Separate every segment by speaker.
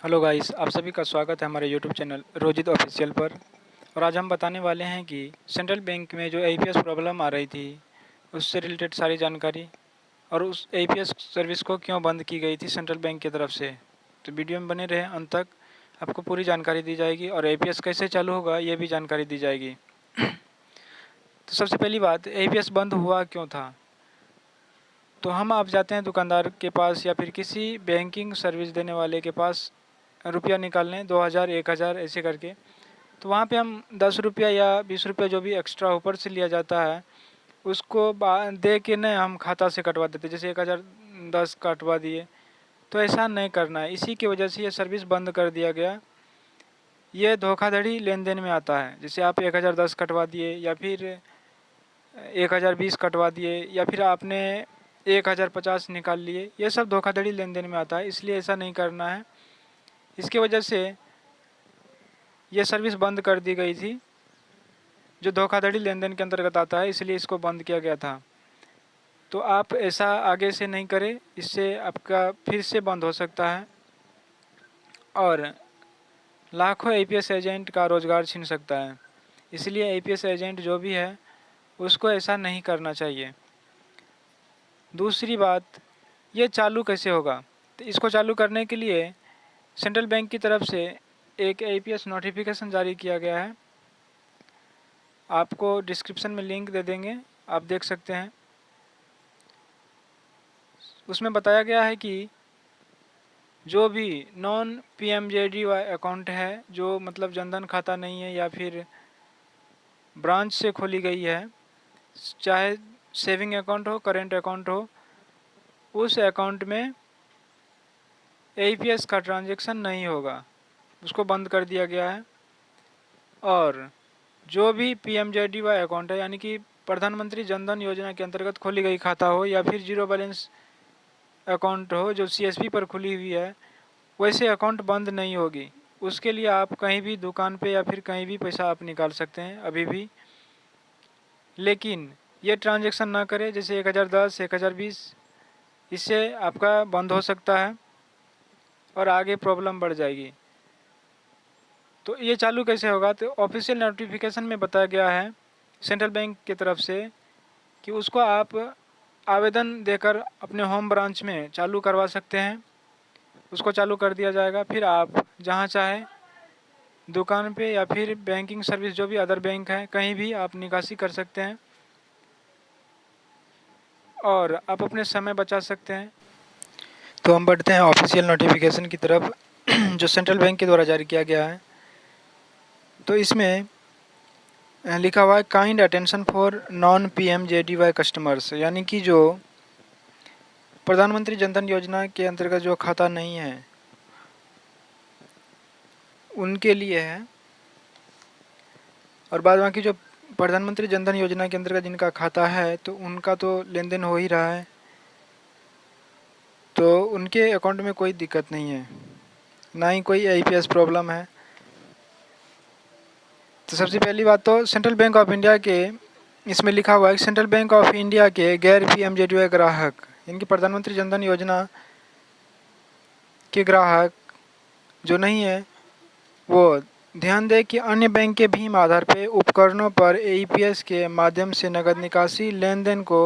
Speaker 1: Hello guys, आप सभी का स्वागत है हमारे यूट्यूब चैनल रोजित ऑफिशियल पर। और आज हम बताने वाले हैं कि सेंट्रल बैंक में जो एईपीएस प्रॉब्लम आ रही थी उससे रिलेटेड सारी जानकारी और उस एईपीएस सर्विस को क्यों बंद की गई थी सेंट्रल बैंक की तरफ से। तो वीडियो में बने रहें अंत तक, आपको पूरी जानकारी दी जाएगी और एईपीएस कैसे चालू होगा ये भी जानकारी दी जाएगी। तो सबसे पहली बात, एईपीएस बंद हुआ क्यों था। तो हम आप जाते हैं दुकानदार के पास या फिर किसी बैंकिंग सर्विस देने वाले के पास रुपया निकालने 2000 1000 ऐसे करके। तो वहाँ पे हम 10 रुपया या 20 रुपया जो भी एक्स्ट्रा ऊपर से लिया जाता है उसको दे के न हम खाता से कटवा देते, जैसे 1010 कटवा दिए। तो ऐसा नहीं करना है, इसी की वजह से ये सर्विस बंद कर दिया गया। ये धोखाधड़ी लेन देन में आता है, जैसे आप 1010 कटवा दिए या फिर 1020 कटवा दिए या फिर आपने 1050 निकाल लिए, ये सब धोखाधड़ी लेन देन में आता है, इसलिए ऐसा नहीं करना है। इसकी वजह से ये सर्विस बंद कर दी गई थी, जो धोखाधड़ी लेन देन के अंतर्गत आता है, इसलिए इसको बंद किया गया था। तो आप ऐसा आगे से नहीं करें, इससे आपका फिर से बंद हो सकता है और लाखों एईपीएस एजेंट का रोज़गार छीन सकता है। इसलिए एईपीएस एजेंट जो भी है उसको ऐसा नहीं करना चाहिए। दूसरी बात, ये चालू कैसे होगा। तो इसको चालू करने के लिए सेंट्रल बैंक की तरफ से एक एईपीएस नोटिफिकेशन जारी किया गया है। आपको डिस्क्रिप्शन में लिंक दे देंगे, आप देख सकते हैं। उसमें बताया गया है कि जो भी नॉन पीएमजेडीवाई अकाउंट है, जो मतलब जनधन खाता नहीं है या फिर ब्रांच से खोली गई है, चाहे सेविंग अकाउंट हो करेंट अकाउंट हो, उस अकाउंट में एईपीएस का ट्रांजैक्शन नहीं होगा, उसको बंद कर दिया गया है। और जो भी पीएमजेडीवाई अकाउंट है, यानी कि प्रधानमंत्री जनधन योजना के अंतर्गत खोली गई खाता हो या फिर जीरो बैलेंस अकाउंट हो जो सीएसपी पर खुली हुई है, वैसे अकाउंट बंद नहीं होगी। उसके लिए आप कहीं भी दुकान पे या फिर कहीं भी पैसा आप निकाल सकते हैं अभी भी, लेकिन ये ट्रांजैक्शन ना करें, जैसे 1010 1020, इससे आपका बंद हो सकता है और आगे प्रॉब्लम बढ़ जाएगी। तो ये चालू कैसे होगा, तो ऑफिशियल नोटिफिकेशन में बताया गया है सेंट्रल बैंक की तरफ से कि उसको आप आवेदन देकर अपने होम ब्रांच में चालू करवा सकते हैं। उसको चालू कर दिया जाएगा, फिर आप जहां चाहे दुकान पे या फिर बैंकिंग सर्विस जो भी अदर बैंक है कहीं भी आप निकासी कर सकते हैं और आप अपने समय बचा सकते हैं। तो हम बढ़ते हैं ऑफिशियल नोटिफिकेशन की तरफ जो सेंट्रल बैंक के द्वारा जारी किया गया है। तो इसमें लिखा हुआ है kind attention for non PMJDY customers, यानी कि जो प्रधानमंत्री जनधन योजना के अंतर्गत जो खाता नहीं है उनके लिए है। और बाद बाकी जो प्रधानमंत्री जनधन योजना के अंतर्गत जिनका खाता है तो उनका तो लेन देन हो ही रहा है, तो उनके अकाउंट में कोई दिक्कत नहीं है, ना ही कोई एईपीएस प्रॉब्लम है। तो सबसे पहली बात, तो सेंट्रल बैंक ऑफ इंडिया के इसमें लिखा हुआ है कि सेंट्रल बैंक ऑफ इंडिया के गैर पीएमजेडीवाई ग्राहक, इनकी प्रधानमंत्री जनधन योजना के ग्राहक जो नहीं है वो ध्यान दें कि अन्य बैंक के भीम आधार पे उपकरणों पर एईपीएस के माध्यम से नकद निकासी लेन देन को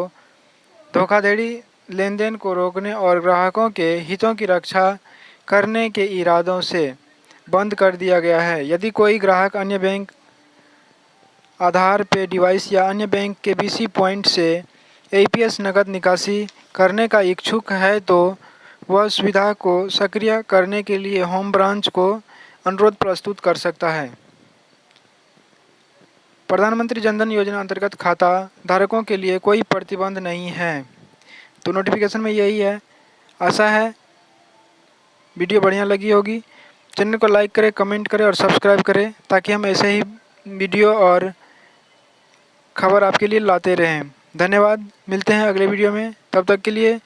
Speaker 1: धोखाधड़ी लेन देन को रोकने और ग्राहकों के हितों की रक्षा करने के इरादों से बंद कर दिया गया है। यदि कोई ग्राहक अन्य बैंक आधार पे डिवाइस या अन्य बैंक के बीसी पॉइंट से एईपीएस नकद निकासी करने का इच्छुक है तो वह सुविधा को सक्रिय करने के लिए होम ब्रांच को अनुरोध प्रस्तुत कर सकता है। प्रधानमंत्री जनधन योजना अंतर्गत खाता धारकों के लिए कोई प्रतिबंध नहीं है। तो नोटिफिकेशन में यही है। आशा है वीडियो बढ़िया लगी होगी। चैनल को लाइक करें, कमेंट करें और सब्सक्राइब करें ताकि हम ऐसे ही वीडियो और खबर आपके लिए लाते रहें। धन्यवाद, मिलते हैं अगले वीडियो में, तब तक के लिए